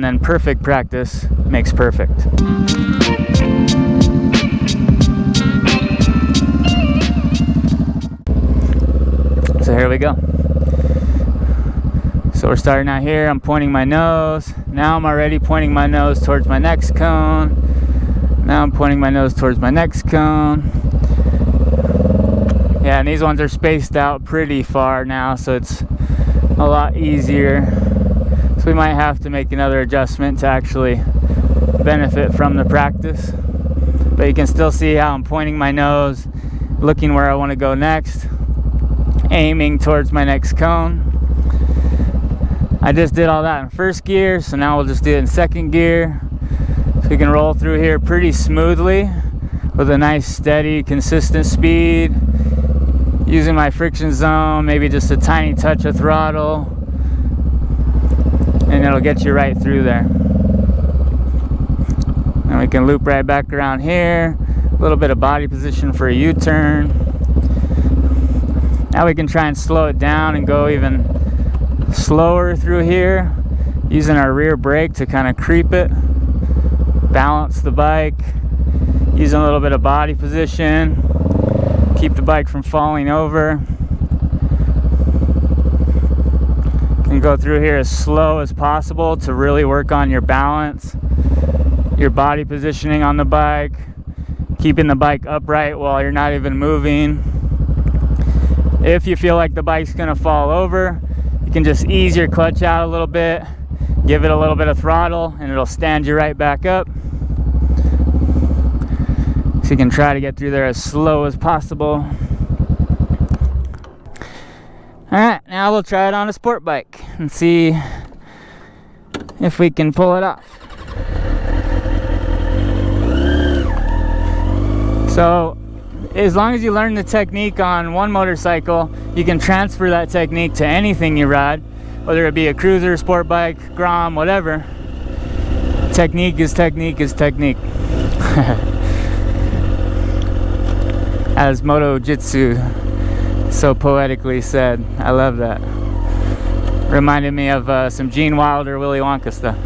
And then perfect practice makes perfect. So here we go. So we're starting out here. I'm pointing my nose. Now I'm already pointing my nose towards my next cone. Now I'm pointing my nose towards my next cone. Yeah, and these ones are spaced out pretty far now, so it's a lot easier. So we might have to make another adjustment to actually benefit from the practice. But you can still see how I'm pointing my nose, looking where I want to go next, aiming towards my next cone. I just did all that in first gear, so now we'll just do it in second gear. So we can roll through here pretty smoothly with a nice, steady, consistent speed. Using my friction zone, maybe just a tiny touch of throttle, and it'll get you right through there. And we can loop right back around here. A little bit of body position for a U-turn. Now we can try and slow it down and go even slower through here, using our rear brake to kind of creep it, balance the bike, using a little bit of body position, keep the bike from falling over. You can go through here as slow as possible to really work on your balance, your body positioning on the bike, keeping the bike upright while you're not even moving. If you feel like the bike's gonna fall over, you can just ease your clutch out a little bit, give it a little bit of throttle, and it'll stand you right back up. So you can try to get through there as slow as possible. Alright, now we'll try it on a sport bike and see if we can pull it off. So, as long as you learn the technique on one motorcycle, you can transfer that technique to anything you ride, whether it be a cruiser, sport bike, Grom, whatever. Technique is technique is technique. As Moto Jitsu so poetically said. I love that. Reminded me of some Gene Wilder, Willy Wonka stuff.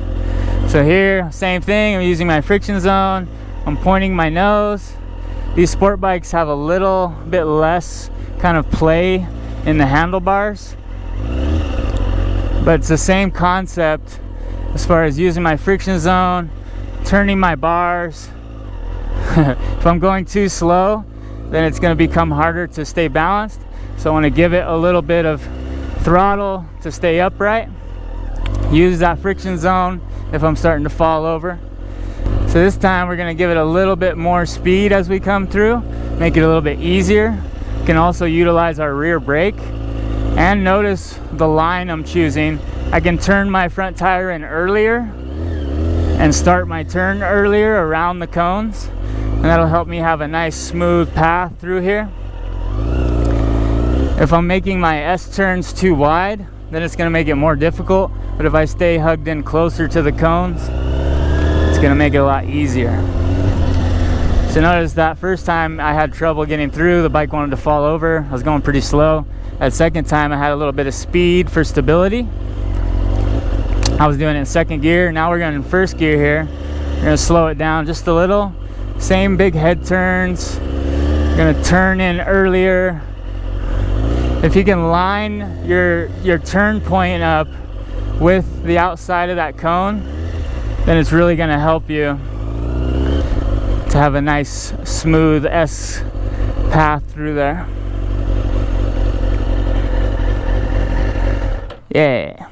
So here, same thing. I'm using my friction zone. I'm pointing my nose. These sport bikes have a little bit less kind of play in the handlebars, but it's the same concept as far as using my friction zone, turning my bars. If I'm going too slow, then it's going to become harder to stay balanced. So I want to give it a little bit of throttle to stay upright. Use that friction zone if I'm starting to fall over. So this time we're going to give it a little bit more speed as we come through, make it a little bit easier. We can also utilize our rear brake. And notice the line I'm choosing. I can turn my front tire in earlier and start my turn earlier around the cones. And that'll help me have a nice smooth path through here. If I'm making my S-turns too wide, then it's going to make it more difficult. But if I stay hugged in closer to the cones, it's going to make it a lot easier. So notice that first time I had trouble getting through, the bike wanted to fall over. I was going pretty slow. That second time I had a little bit of speed for stability. I was doing it in second gear. Now we're going in first gear here. We're going to slow it down just a little. Same big head turns. We're going to turn in earlier. If you can line your turn point up with the outside of that cone, then it's really going to help you to have a nice smooth S path through there. Yeah.